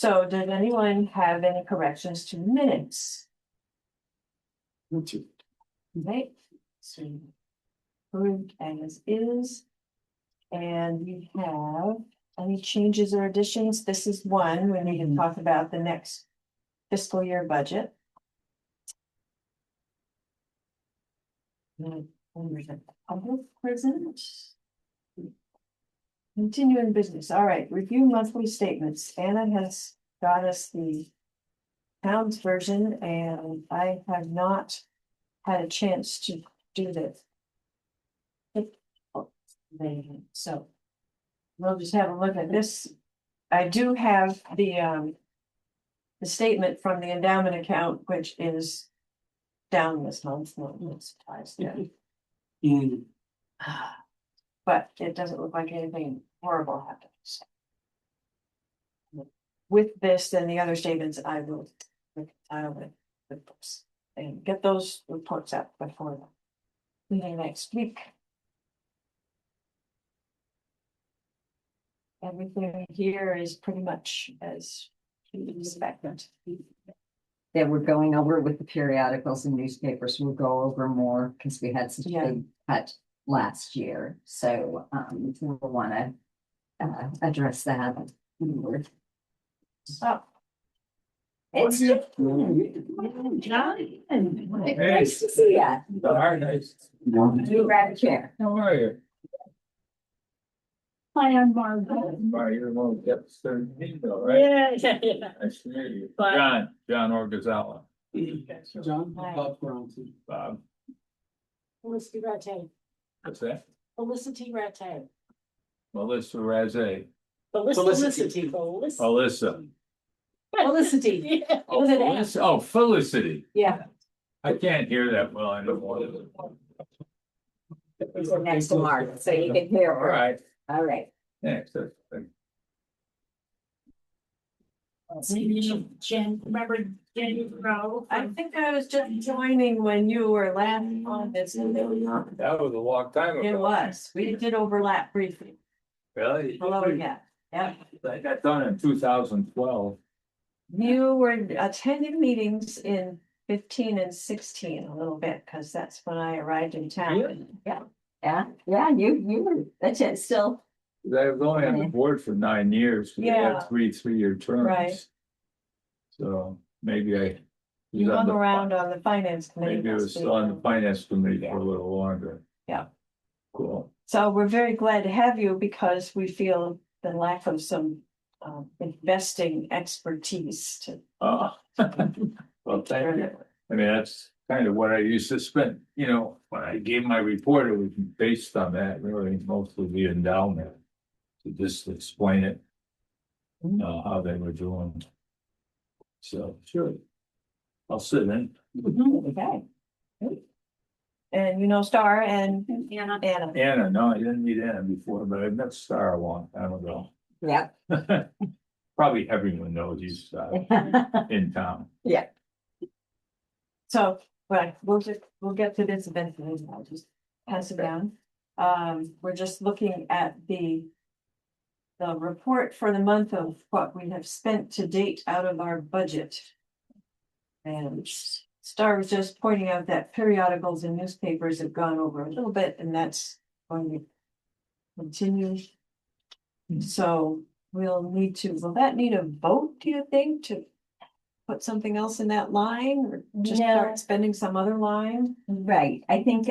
So did anyone have any corrections to minutes? Okay, so approved as is. And we have any changes or additions? This is one, we need to talk about the next fiscal year budget. Public present. Continuing business, all right, review monthly statements. Anna has got us the town's version, and I have not had a chance to do this. So we'll just have a look at this. I do have the statement from the endowment account, which is down this month, no surprise there. But it doesn't look like anything horrible happens. With this and the other statements, I will reconcile with the books and get those reports out before the next week. Everything here is pretty much as you expected. Yeah, we're going over with the periodicals and newspapers. We'll go over more because we had such a big cut last year. So we'll want to address that. Oh. It's just John. Nice to see you. Very nice. You grab a chair. How are you? Hi, I'm Margaret. You're the one who kept sending me though, right? Yeah. Nice to meet you. But- John Orgazawa. John, Bob Bronson. Bob, Felicity Rattay. what's that? Felicity Rattay. Melissa Razay. Felicity. Alyssa. Felicity. Oh, Was it Felicity. Oh, Felicity. Yeah. I can't hear that well anymore. Next to Mark, so you can hear All her. right. All right. Next. Jen, remember Jen Rowe? I think I was just joining when you were laughing on this. And That was a long time ago. it was, we did overlap briefly. Really? Hello again. Yeah. I got done in 2012. You were attending meetings in 15 and 16 a little bit, because that's when I arrived in town. Yeah. Yeah. You were, that's it. Still. I was only on the board for 9 years. We Yeah. had three-year terms. Right. So maybe I. You hung around on the finance committee. Maybe I was still on the finance committee for a little longer. Yeah. Cool. So we're very glad to have you, because we feel the lack of some investing expertise to. Well, thank you. I mean, that's kind of what I used to spend, when I gave my report, it was based on that, really, mostly the endowment. To just explain it, how they were doing. So, sure. I'll sit in. Okay. And you know Star and Anna. Anna, no, I didn't meet Anna before, but I met Star a long time ago. Yeah. Probably everyone knows he's in town. Yeah. So, right, we'll get to this eventually. I'll just pass it down. We're just looking at the report for the month of what we have spent to date out of our budget. And Star was just pointing out that periodicals and newspapers have gone over a little bit, and that's going to continue. So will that need a vote, do you think, to put something else in that line, or just No. start spending some other line? Right. I think,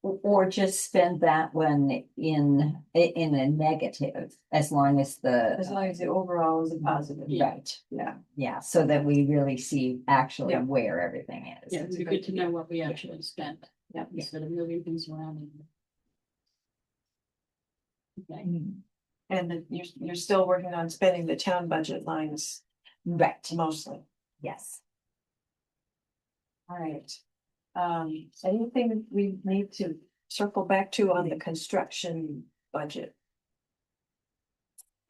or just spend that one in a negative, as long as As long as the overall is a positive. right. Yeah. Yeah, so that we really see actually Yeah. where everything is. Yeah, it's good to know what we actually spent. Yeah. Instead of moving things around. Okay. And that you're still working on spending the town budget lines Right. mostly. Yes. All right. Anything we need to circle back to on the construction budget?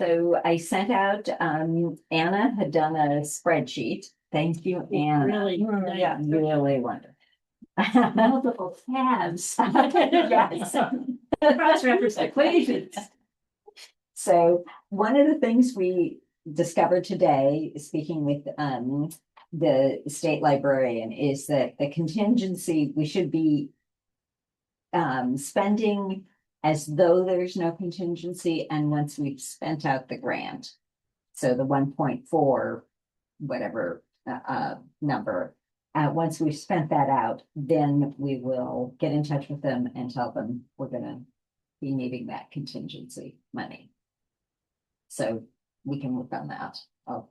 So I sent out, Anna had done a spreadsheet. Thank you, Anna. Really, Yeah. Really wonderful. multiple tabs. Yes. Cross-reference equations. So one of the things we discovered today, speaking with the state librarian, is that the contingency, we should be spending as though there's no contingency, and once we've spent out the grant. So the 1.4, whatever number, once we've spent that out, then we will get in touch with them and tell them we're gonna be needing that contingency money. So we can work on that.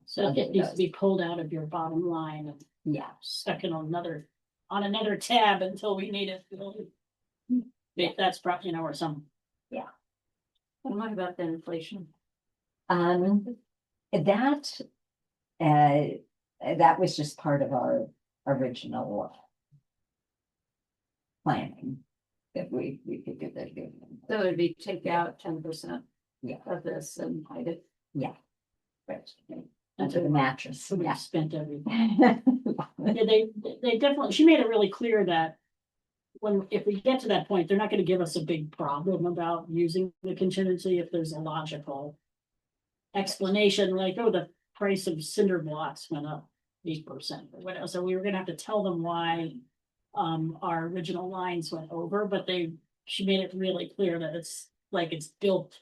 So I'll it get needs to those. be pulled out of your bottom line and Yeah, stuck in on another tab until we need it. That's probably, or some. Yeah. And what about the inflation? that that was just part of our original planning that we could do that. So it'd be take out 10% Yeah. of this and hide it. Yeah. Right. Under the mattress. So we Yeah. spent everything. Yeah, they definitely, she made it really clear that if we get to that point, they're not gonna give us a big problem about using the contingency if there's a logical explanation, like, oh, the price of cinder blocks went up 8% or whatever. So we were gonna have to tell them why our original lines went over, but she made it really clear that it's built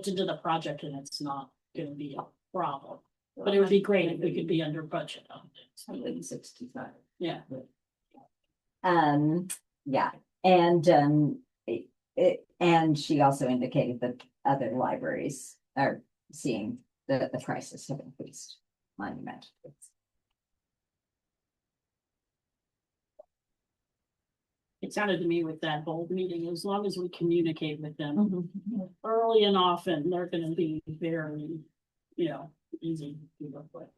into the project and it's not gonna be a problem. But it would be great if we could be under budget on it. 165. Yeah. Yeah, and and she also indicated that other libraries are seeing the prices have increased monumentally. It sounded to me with that whole meeting, as long as we communicate with them early and often, they're gonna be very, easy to work with.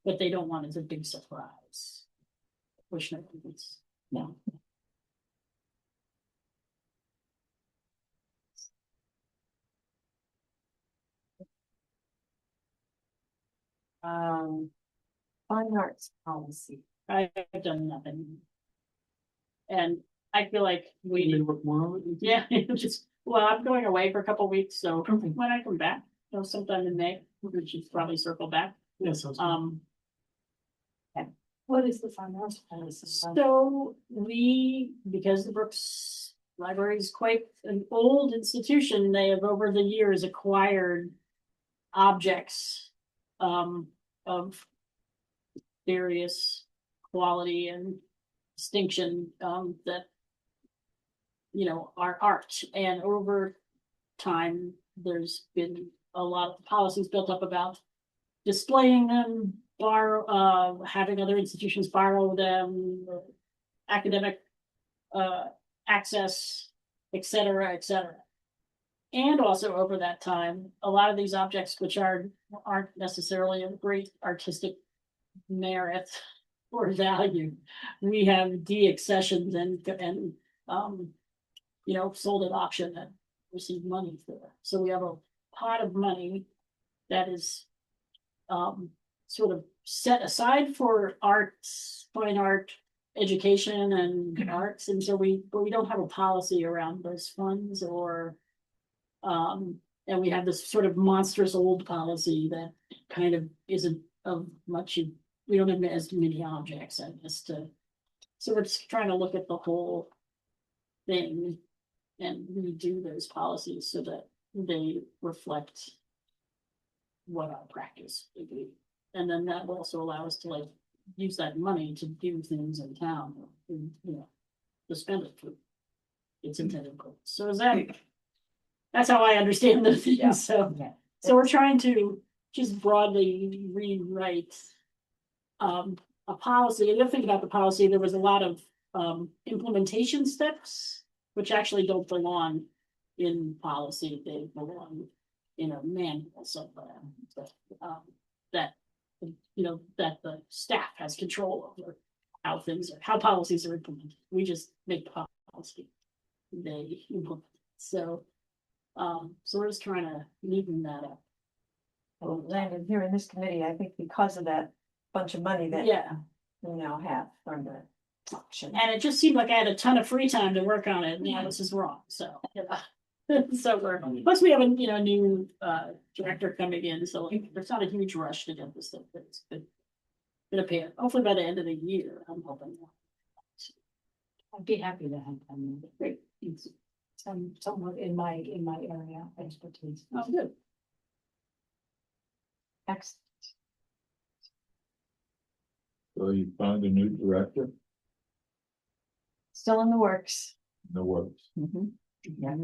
What they don't want is a big surprise. Which it's, no. Fine arts policy. I've done nothing. And I feel like we, yeah, I'm going away for a couple weeks, so when I come back, sometime in May, we should probably circle back. Yes. What is the fine arts policy? So because the Brooks Library is quite an old institution, they have over the years acquired objects of various quality and distinction that are art. And over time, there's been a lot of policies built up about displaying them, having other institutions borrow them, academic access, et cetera, et cetera. And also over that time, a lot of these objects, which aren't necessarily of great artistic merit or value, we have deaccessions and sold at auction and received money for. So we have a pot of money that is sort of set aside for arts, fine art, education and arts. And so but we don't have a policy around those funds and we have this sort of monstrous old policy that kind of isn't of much, we don't have as many objects, I guess, so we're just trying to look at the whole thing and redo those policies so that they reflect what our practice would be. And then that will also allow us to use that money to do things in town, to spend it for its intended purpose. So that's how I understand the thing. Yeah. So Yeah. so we're trying to just broadly rewrite a policy. And the thing about the policy, there was a lot of implementation steps, which actually don't belong in policy. They belong in a manual somewhere. That the staff has control over how policies are implemented. We just make the policy. They implement. So we're just trying to neaten that up. Well, landed here in this committee, I think because of that bunch of money that Yeah. we now have from the auction. And it just seemed like I had a ton of free time to work on it. And now this is wrong. So So plus we have a, new director coming in, so like, there's not a huge rush to get this stuff, but it's good. Gonna pay it, hopefully by the end of the year, I'm hoping. I'd be happy to have them. Great. It's somewhat in my area of expertise. Oh, good. Excellent. So you found a new director Still in the works. in the works. Mhm. Yeah.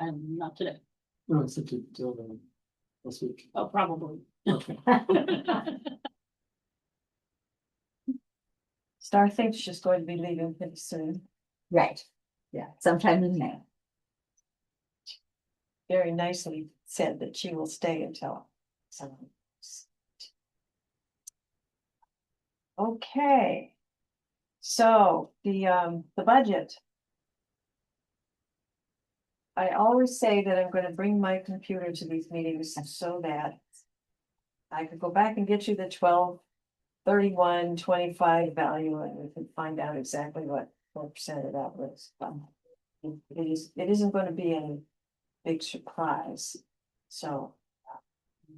I'm not today, No, it's such a deal this week. oh, probably. Star thinks she's going to be leaving pretty soon. Right, yeah, sometime in May. Very nicely said that she will stay until. Okay. So the budget. I always say that I'm gonna bring my computer to these meetings so that I could go back and get you the 12/31/25 value and we can find out exactly what 4% of that was. But it isn't gonna be any big surprise. So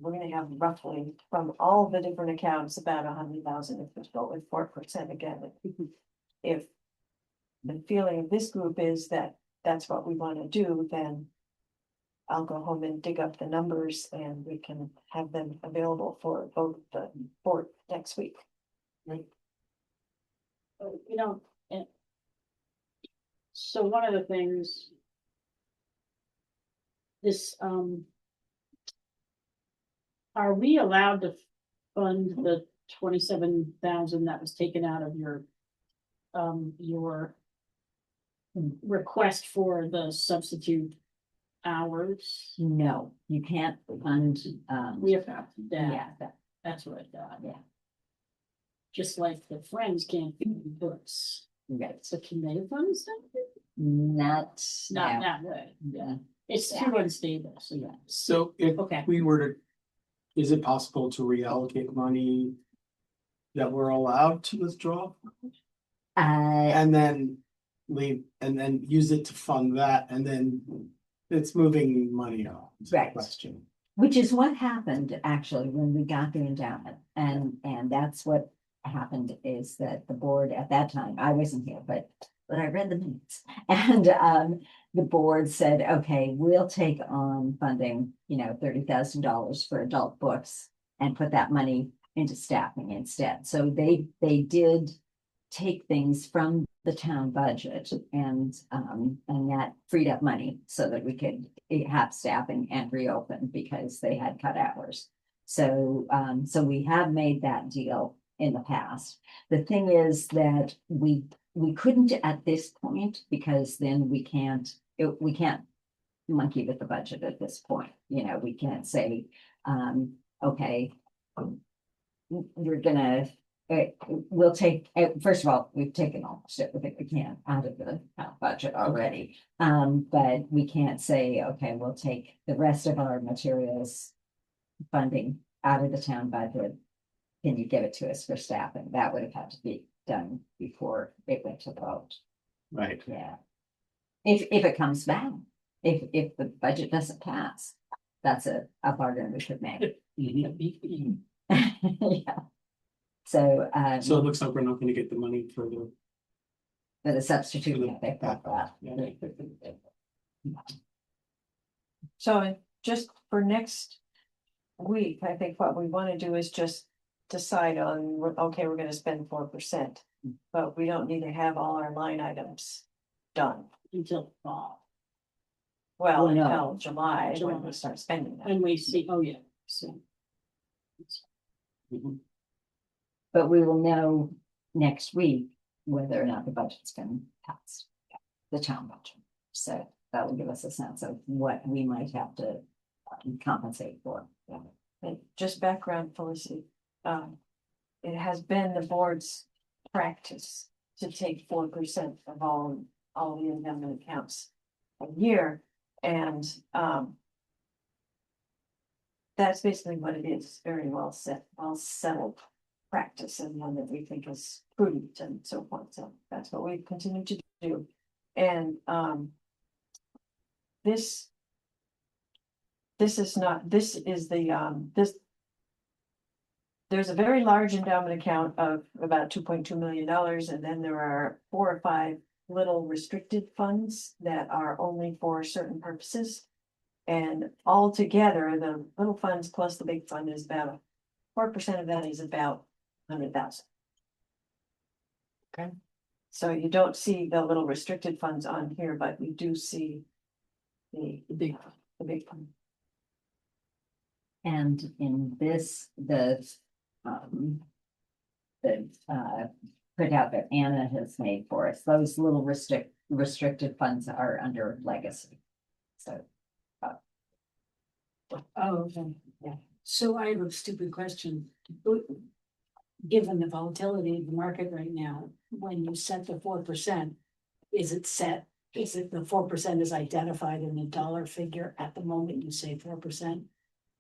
we're gonna have roughly from all the different accounts, about 100,000 if we go with 4% again. If the feeling of this group is that that's what we want to do, then I'll go home and dig up the numbers and we can have them available for vote the board next week. And so one of the things. This, are we allowed to fund the 27,000 that was taken out of your request for the substitute hours? No, you can't fund, We have, yeah, that's what I thought. Yeah. Just like the Friends can't do books, right, so can they fund stuff? not, Not no, that way, yeah, it's too unstable, so yeah, So if okay. we were to, is it possible to reallocate money that we're allowed to withdraw and then leave and then use it to fund that and then it's moving money off? Is the Right. Question. which is what happened actually when we got the endowment. And that's what happened is that the board at that time, I wasn't here, but I read the minutes. And the board said, okay, we'll take on funding, $30,000 for adult books and put that money into staffing instead. So they did take things from the town budget and that freed up money so that we could have staffing and reopen because they had cut hours. So we have made that deal in the past. The thing is that we couldn't at this point because then we can't monkey with the budget at this point. We can't say, okay, we're gonna we'll take, first of all, we've taken almost everything we can out of the budget already. But we can't say, okay, we'll take the rest of our materials funding out of the town budget. Can you give it to us for staffing? That would have had to be done before it went to vote. Right. Yeah. If it comes back, if the budget doesn't pass, that's a bargain we should make. Yeah. So So it looks like we're not gonna get the money for the substitute, For the yeah, they brought that. So just for next week, I think what we want to do is just decide on, okay, we're gonna spend 4%. But we don't need to have all our line items done. Until fall, Well, Well, no. until July, when we July. start spending that. and we see, oh yeah, so. But we will know next week whether or not the budget's been passed, the town budget. So that will give us a sense of what we might have to compensate for. And just background, Felicity, it has been the board's practice to take 4% of all the endowment accounts a year, and that's basically what it is, very well settled practice, and one that we think is prudent and so forth, so that's what we continue to do. And this. This is not, this is the, this. There's a very large endowment account of about $2.2 million, and then there are 4 or 5 little restricted funds that are only for certain purposes. And altogether, the little funds plus the big fund is about 4% of that is about 100,000. Okay. So you don't see the little restricted funds on here, but we do see the big fund. And in this, the printout that Anna has made for us, those little restricted funds are under legacy. So, Oh, okay, yeah. So I have a stupid question. Given the volatility of the market right now, when you set the 4%, is it set? Is it the 4% is identified in a dollar figure at the moment you say 4%?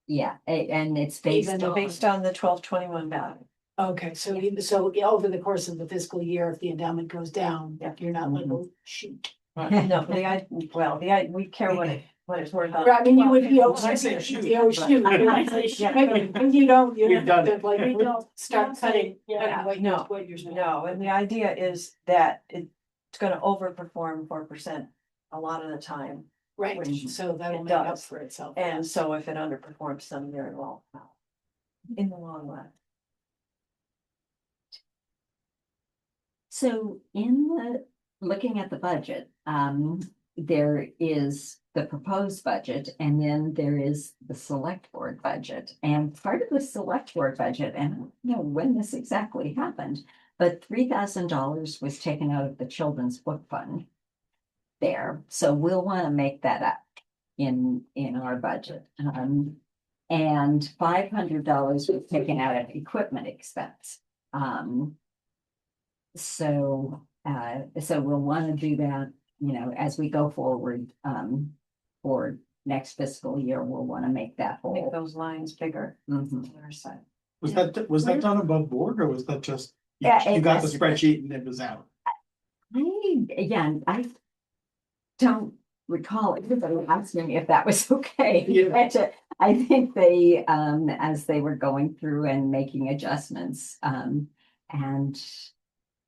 yeah, and it's based Even on, Based on the 12/21 value. Okay, so over the course of the fiscal year, if the endowment goes down, Yeah. you're not like, oh, shoot. No, we care what it's worth. I mean, you would be, oh, When I say shoot, shoot. I say shoot. But you don't, We've done it. like, we don't start cutting. Yeah. No, What you're supposed No, and the idea is that it's gonna overperform 4% a lot of the time. Right, Which so that'll it make up does. for itself. And so if it underperforms some year, well, in the long run. so in the, looking at the budget, there is the proposed budget, and then there is the select board budget. And part of the select board budget, and I don't know when this exactly happened, but $3,000 was taken out of the children's book fund there. So we'll want to make that up in our budget. And $500 was taken out of equipment expense. So we'll want to do that, as we go forward, for next fiscal year, we'll want to make that Make whole. those lines bigger Mhm. on our side. Was that done above board or was that just? Yeah, You it got the was- spreadsheet and it was out. I don't recall everybody asking me if that was okay. Yeah. But I think they, as they were going through and making adjustments, and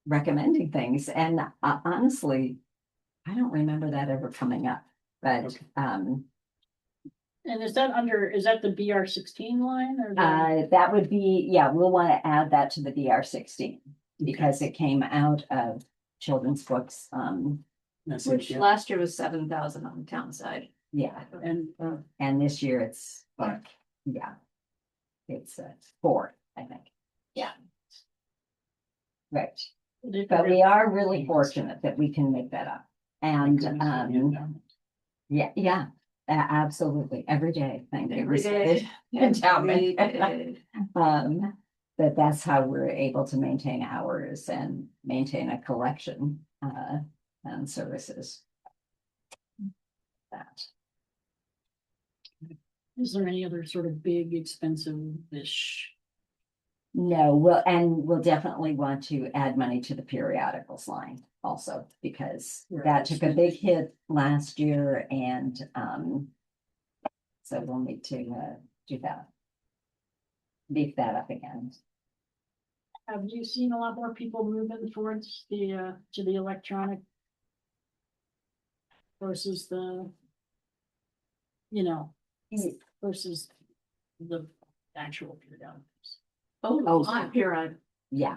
recommending things, and honestly, I don't remember that ever coming up, but, Okay. And is that the BR16 line or? that would be, we'll want to add that to the DR16 because it came out of children's books, Which last year was 7,000 on the town side. yeah, And this year it's like, it's 4, I think. Yeah. Right, but we are really fortunate that we can make that up. And, absolutely, every day, thank you. Every day. Endowment. But that's how we're able to maintain hours and maintain a collection, and services. That. Is there any other sort of big expensive-ish? No, we'll definitely want to add money to the periodicals line also, because that took a big hit last year and, so we'll need to, do that. Beef that up again. Have you seen a lot more people moving towards to the electronic? Versus the, versus the actual periodicals? Oh, Period. Yeah.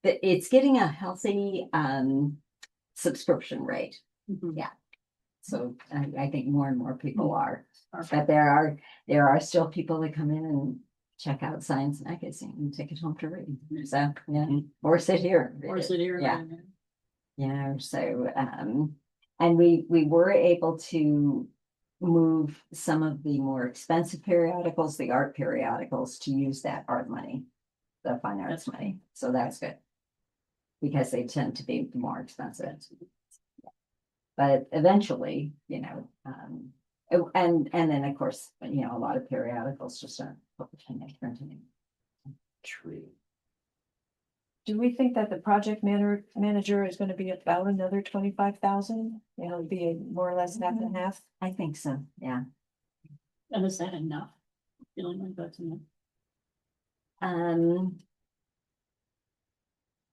It's getting a healthy, subscription rate. Yeah. So I think more and more people are, but there are still people that come in and check out Science Magazine and take it home to read. So, or sit here. and read Or it. sit here? Yeah. So, and we were able to move some of the more expensive periodicals, the art periodicals, to use that art money, the fine arts money. So that's good. Because they tend to be more expensive. But eventually, and then of course, a lot of periodicals just aren't publishing and printing. True. do we think that the project manager is gonna be about another 25,000? It'll be more or less half and half. I think so, yeah. And is that enough? Feeling like that's enough? Um.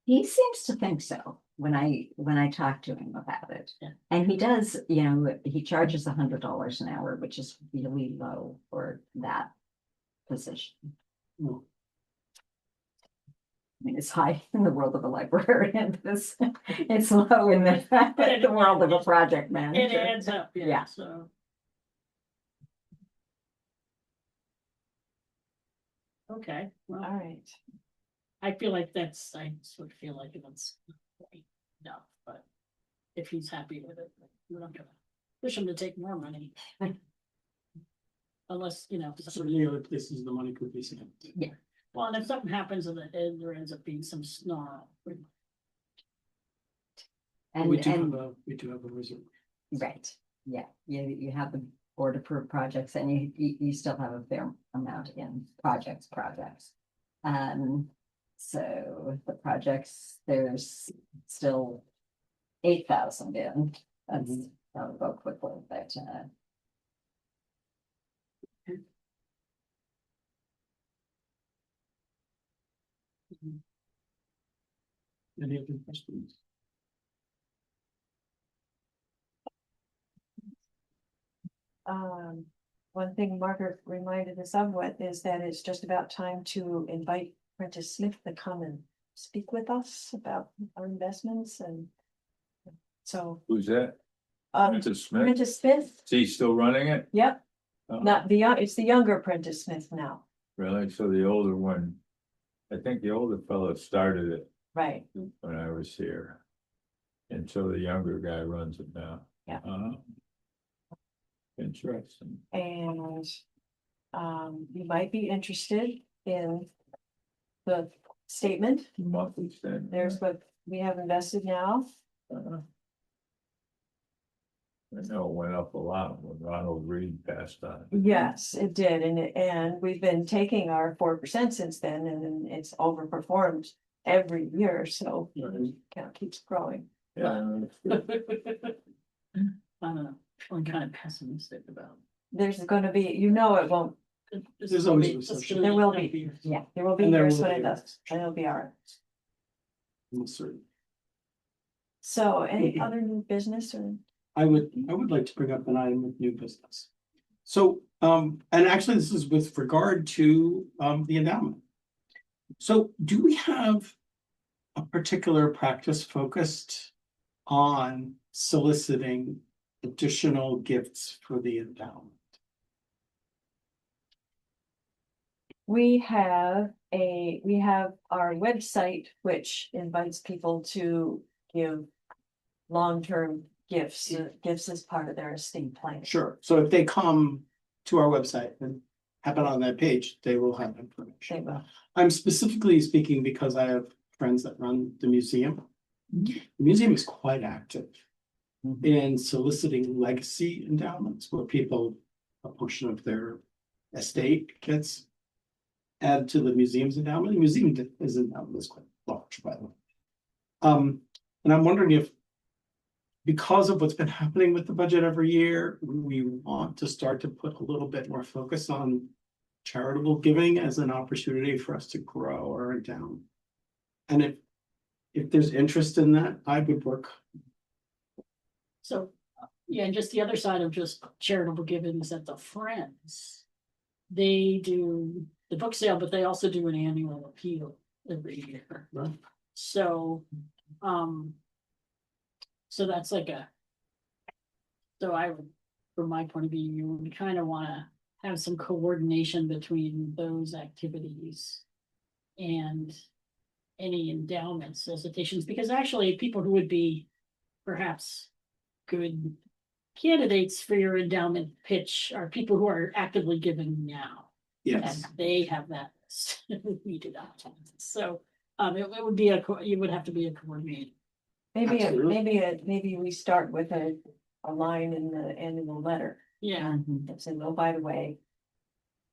He seems to think so when I talk to him about it. Yeah. And he does, you know, he charges $100 an hour, which is really low for that position. Hmm. I mean, it's high in the world of a librarian, but it's low in the world of a project It manager. adds up, yeah, Yeah. so. Okay, All well, right. I feel like that's, I sort of feel like that's enough, but if he's happy with it, we're not gonna push him to take more money. Unless, you know, Certainly other places the money could be spent. well, and if something happens and there ends up being some snarl. And, We do and, have a reserve. right, yeah, you have the board approved projects and you still have a fair amount in projects. So the projects, there's still 8,000 in, that'll go quickly, but, Any other questions? One thing Margaret reminded us of what is that it's just about time to invite Prentice Smith to come and speak with us about our investments and so, Who's that? um, Mr. Smith? Prentice Smith, Is he still running it? yep, Oh, not the young, it's the younger Prentice Smith now, really? So the older one, I think the older fellow started it right? when I was here. And so the younger guy runs it now. Yeah. Interesting. And you might be interested in the statement. Monthly statement. There's what we have invested now. I know it went up a lot when Ronald Reed passed on. Yes, it did. And we've been taking our 4% since then and it's overperformed every year. So it kind of keeps growing. Yeah. I don't know, I'm kind of pessimistic about. There's gonna be, you know, it won't, There's always a recession. there will be, yeah, there will be And there years will when it be. does, and it'll be all right. Almost certain. So any other new business or? I would like to bring up an item of new business. So, and actually this is with regard to, the endowment. So do we have a particular practice focused on soliciting additional gifts for the endowment? We have our website, which invites people to give long-term gifts, gifts as part of their estate plan. Sure. So if they come to our website and happen on that page, they will have They information. will. I'm specifically speaking because I have friends that run the museum. The museum is quite active in soliciting legacy endowments where people, a portion of their estate gets added to the museum's endowment. The museum is endowment is quite large, by the way. And I'm wondering if, because of what's been happening with the budget every year, we want to start to put a little bit more focus on charitable giving as an opportunity for us to grow our endowment. And if there's interest in that, I would work. So, yeah, and just the other side of just charitable giving is that the Friends, they do the book sale, but they also do an annual appeal every year. Right. So, so that's like so I would, from my point of view, you would kind of want to have some coordination between those activities and any endowment solicitations, because actually people who would be perhaps good candidates for your endowment pitch are people who are actively giving now. Yes. And they have that list. We do not. So it would be you would have to be a coordinator. Maybe we start with a line in the annual letter. Yeah. That says, oh, by the way,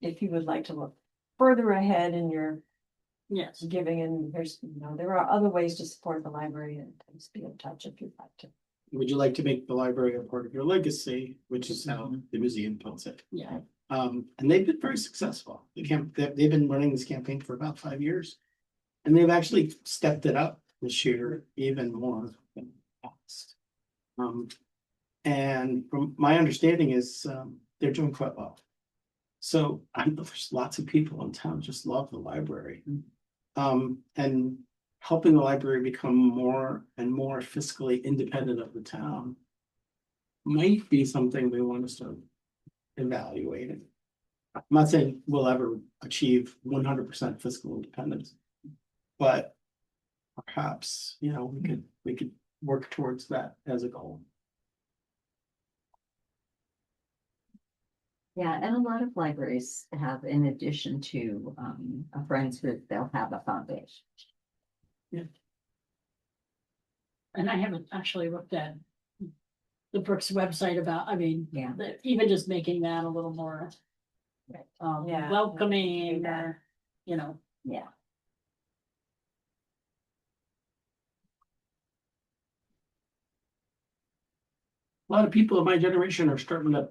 if you would like to look further ahead in your Yes, giving, and there's, there are other ways to support the library, and please be in touch if you'd like to. Would you like to make the library a part of your legacy, which is how the museum puts it? yeah, And they've been very successful. They've been running this campaign for about 5 years. And they've actually stepped it up this year even more than past. And from my understanding is, they're doing quite well. So I know there's lots of people in town just love the library. And helping the library become more and more fiscally independent of the town might be something we want to start evaluating. I'm not saying we'll ever achieve 100% fiscal independence, but perhaps, we could work towards that as a goal. Yeah, and a lot of libraries have, in addition to a friends group, they'll have a foundation. and I haven't actually looked at the Brooks website about, Yeah. even just making that a little more Yeah. welcoming, or, Yeah. A lot of people of my generation are starting to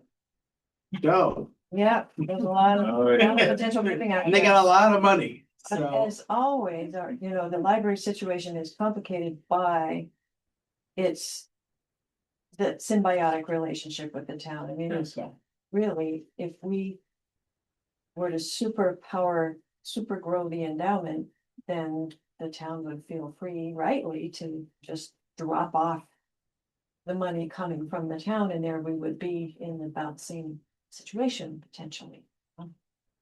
go, Yeah, there's a lot of, Oh, yeah. potential giving out. and they got a lot of money, But so. as always, the library situation is complicated by its the symbiotic relationship with the town. I mean, it's really, if we were to super grow the endowment, then the town would feel free, rightly, to just drop off the money coming from the town, and there we would be in about the same situation potentially.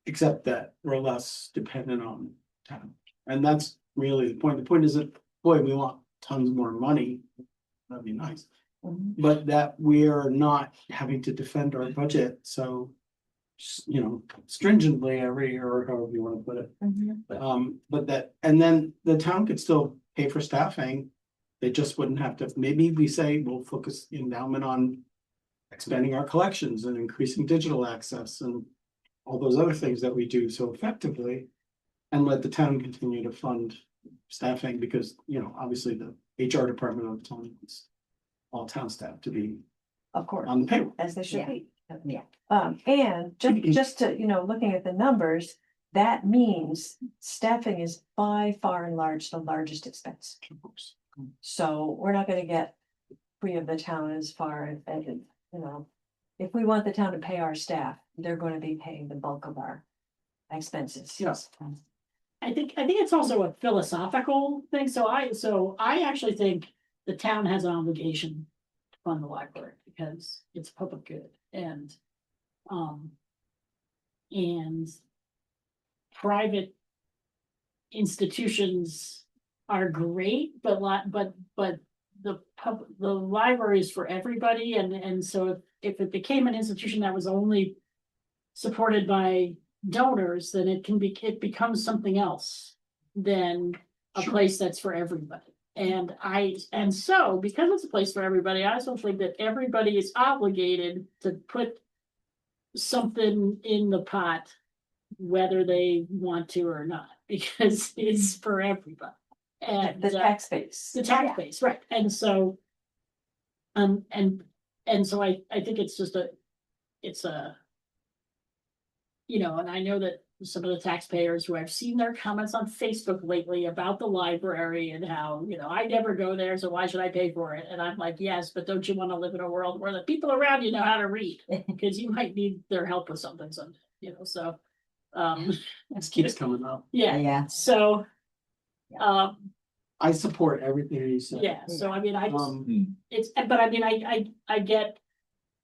Except that we're less dependent on town. And that's really the point. The point isn't, boy, we want tons more money. That'd be nice. But that we are not having to defend our budget so, stringently every year, or however you want to put it. But that, and then the town could still pay for staffing. They just wouldn't have to, maybe we say we'll focus the endowment on expanding our collections and increasing digital access and all those other things that we do so effectively, and let the town continue to fund staffing, because, obviously the HR department of the town wants all town staff to be Of course, on the payroll. as they should Yeah. be. Yeah. And just to, looking at the numbers, that means staffing is by far and large the largest expense. Of course. So we're not gonna get free of the town as far as, if we want the town to pay our staff, they're gonna be paying the bulk of our expenses. Yes. I think it's also a philosophical thing. So I actually think the town has an obligation to fund the library because it's public good, and private institutions are great, but the library is for everybody, and so if it became an institution that was only supported by donors, then it becomes something else than a place that's for everybody. And so because it's a place for everybody, I also think that everybody is obligated to put something in the pot, whether they want to or not, because it's for everybody. And The tax base. the tax base, right? And so, and so I think it's just and I know that some of the taxpayers who I've seen their comments on Facebook lately about the library and how, I never go there, so why should I pay for it? And I'm like, yes, but don't you want to live in a world where the people around you know how to read? Because you might need their help with something someday, so. This keeps coming up. Yeah, Yeah. so, I support everything you said. yeah, so I Um,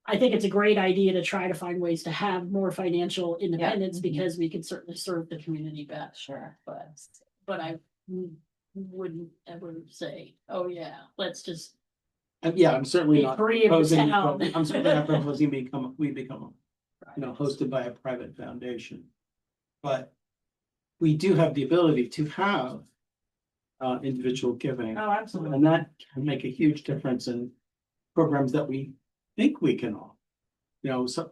I think it's a great idea to try to find ways to have more financial independence, Mhm. because we can certainly serve the community better. Sure. But I wouldn't ever say, oh yeah, let's just yeah, I'm certainly be not free of the proposing, town. I'm certainly not proposing we become, hosted by a private foundation. But we do have the ability to have individual giving, Oh, absolutely. and that can make a huge difference in programs that we think we can all.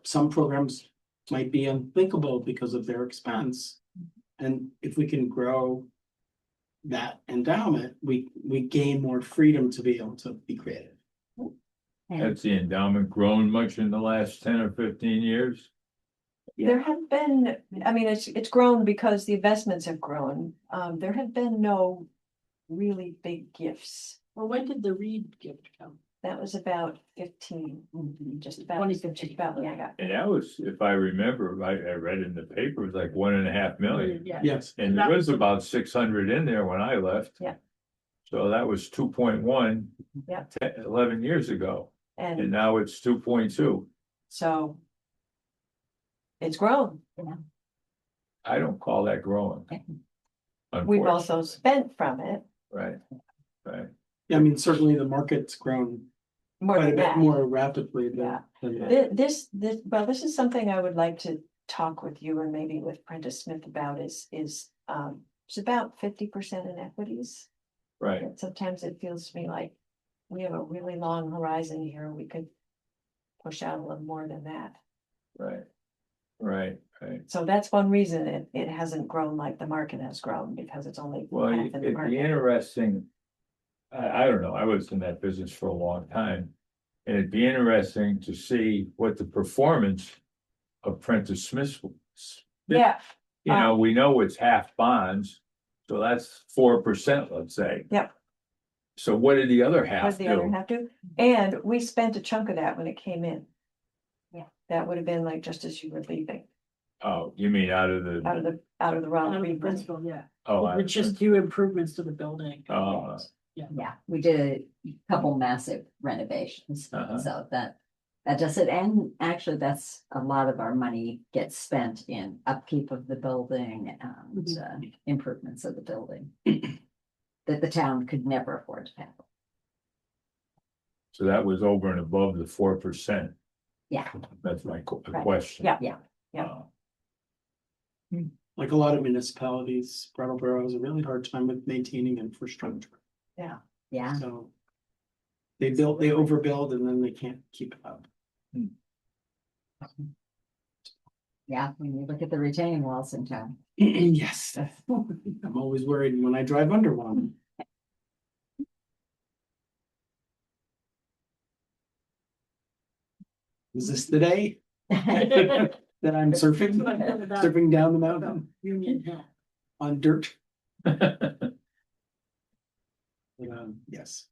Some programs might be unthinkable because of their expense. And if we can grow that endowment, we gain more freedom to be able to be creative. And Has the endowment grown much in the last 10 or 15 years? There have been, I mean, it's grown because the investments have grown. There have been no really big gifts. Well, when did the Reed gift come? That was about 15, just about. 2015, About when I got. And that was, if I remember, I read in the paper, it was like 1.5 million. Yeah. Yes, And there was about 600 in there when I left. Yeah. So that was 2.1. Yeah. 11 years ago, and And now it's 2.2. so. It's grown. I don't call that growing. We've Unfortunately, also spent from it right, right. I mean, certainly the market's grown more quite a than bit that. more rapidly Yeah. than that. This, well, this is something I would like to talk with you and maybe with Prentice Smith about is, it's about 50% in equities. Right, And sometimes it feels to me like we have a really long horizon here. We could push out a little more than that. right, right. So that's one reason it hasn't grown like the market has grown, because it's only Well, half in it'd the be market. interesting. I don't know, I was in that business for a long time. And it'd be interesting to see what the performance of Prentice Smith was. Yeah, You know, we know it's half bonds, so that's 4%, let's say. Yep. So what did the other half was the other do? half do? And we spent a chunk of that when it came in. Yeah. That would have been like just as you were leaving, Oh, you mean out of out of the, the Out of the Ronald principal, yeah. oh, We just do improvements to the building. yeah, we did a couple massive renovations, Uh-huh. so that does it. And actually, that's a lot of our money gets spent in upkeep of the building and improvements of the building that the town could never afford to pay. so that was over and above the 4%. Yeah, That's my Right. question. Yeah. yeah. Yeah. Like a lot of municipalities, Brattleboro has a really hard time with maintaining infrastructure. Yeah, So they overbuild and then they can't keep it up. yeah, when you look at the retaining walls in town. Yes, I'm always worried when I drive under one. Is this the day that I'm surfing down the mountain Union Hill. on dirt? Yes.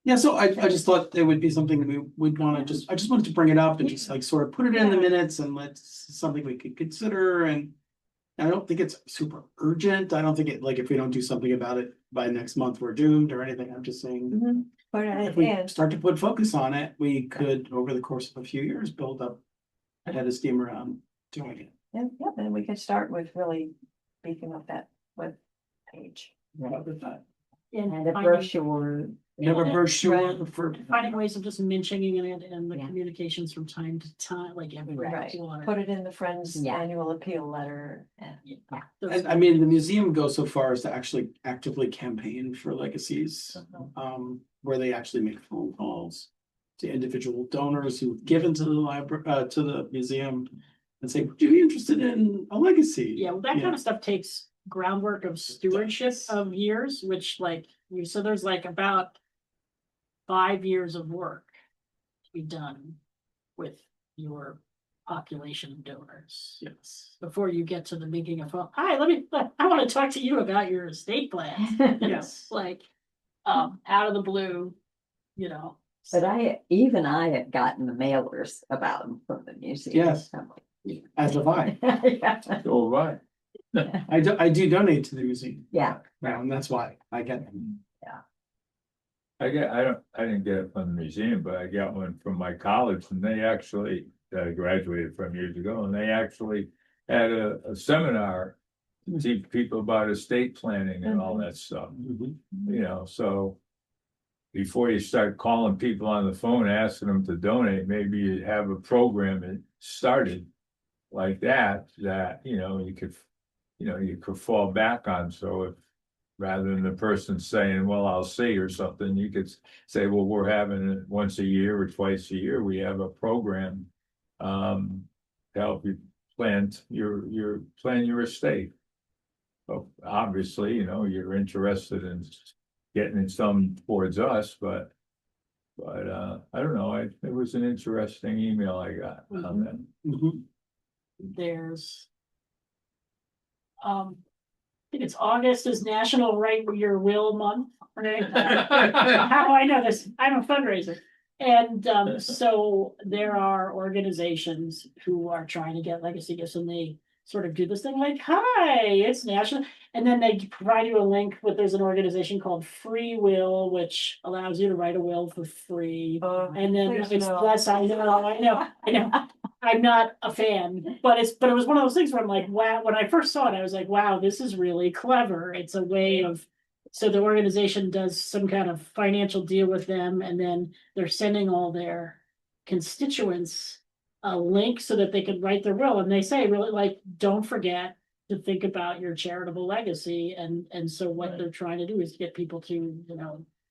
Yeah, so I just thought it would be something we would wanna I just wanted to bring it up and just like sort of put it in the minutes and something we could consider and. I don't think it's super urgent. I don't think it, like, if we don't do something about it by next month, we're doomed or anything. I'm just saying. But If we and start to put focus on it, we could, over the course of a few years, build up a head of steam around doing it. yeah, and we could start with really beefing up that web page. How about that? And a finding- brochure. You have a brochure Right. for. Finding ways of just mentioning it and the Yeah. communications from time to time, like every. Right. quarter. Put it in the Friends Yeah. annual appeal letter. And Yeah. And I mean, the museum goes so far as to actually actively campaign for legacies, where they actually make phone calls to individual donors who've given to the library, to the museum and say, would you be interested in a legacy? Yeah, well, that kind of stuff takes groundwork of stewardship of years, which so there's like about 5 years of work to be done with your population of donors Yes. before you get to the making of, hi, I want to talk to you about your estate plan. Yes. Like, out of the blue, you know. But I have gotten the mailers about them from the museum. Yes. I'm like, As have I. yeah. So, right. I do donate to the museum. Yeah. Now, and that's why I get them. I didn't get it from the museum, but I got one from my college and they actually, that I graduated from years ago, and they actually had a seminar to teach people about estate planning and all that stuff, you know, so before you start calling people on the phone, asking them to donate, maybe you have a program that started like that, you know, you could fall back on. So if rather than the person saying, well, I'll see or something, you could say, well, we're having it once a year or twice a year. We have a program to help you plan your estate. Well, obviously, you know, you're interested in getting some towards us, but. I don't know, it was an interesting email I got on that. Mhm. There's. I think it's August is National Write Your Will Month, right? How do I know this? I'm a fundraiser. And so there are organizations who are trying to get legacy gifts, and they sort of do this thing like, hi, it's national. And then they provide you a link with, there's an organization called Free Will, which allows you to write a will for free. And then Please it's no. less, I know. I'm not a fan, but it was one of those things where I'm like, wow, when I first saw it, I was like, wow, this is really clever. It's a way of, so the organization does some kind of financial deal with them, and then they're sending all their constituents a link so that they can write their will. And they say, really, like, don't forget to think about your charitable legacy. And so what Right. they're trying to do is get people to,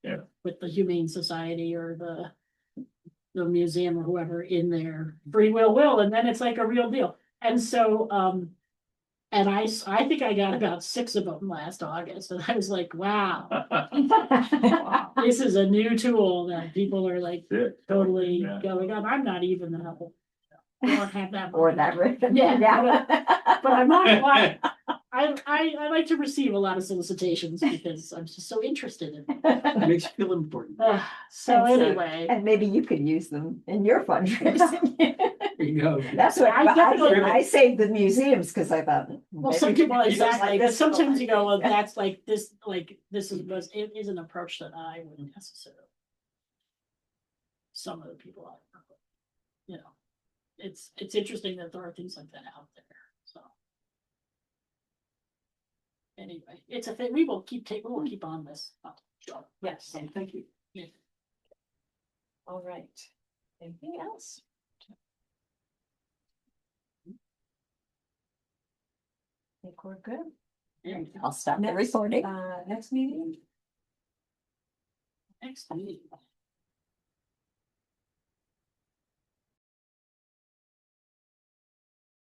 Yeah. with the Humane Society or the museum or whoever in their free will, and then it's like a real deal. And so, and I think I got about 6 of them last August, and I was like, wow, this is a new tool that people are like Yeah. totally Yeah. going on. I'm not even that old. I don't have that. Or much. that ribbon. Yeah. But I'm not lying. I like to receive a lot of solicitations because I'm just so interested in it. It makes you feel important. So And anyway, And maybe you could use them in your fundraising. There you go. That's what I definitely- I saved the museums because I thought. well, maybe some we could people use something exactly, like but this sometimes for you go, well, it. that's like this is an approach that I wouldn't necessarily. Some of the people I work with, it's interesting that there are things like that out there, so. Anyway, it's a thing, we will keep on this. Yes, Thank you. all right. Anything else? Think we're good. I'll stop the Next, recording. Next meeting? Next meeting.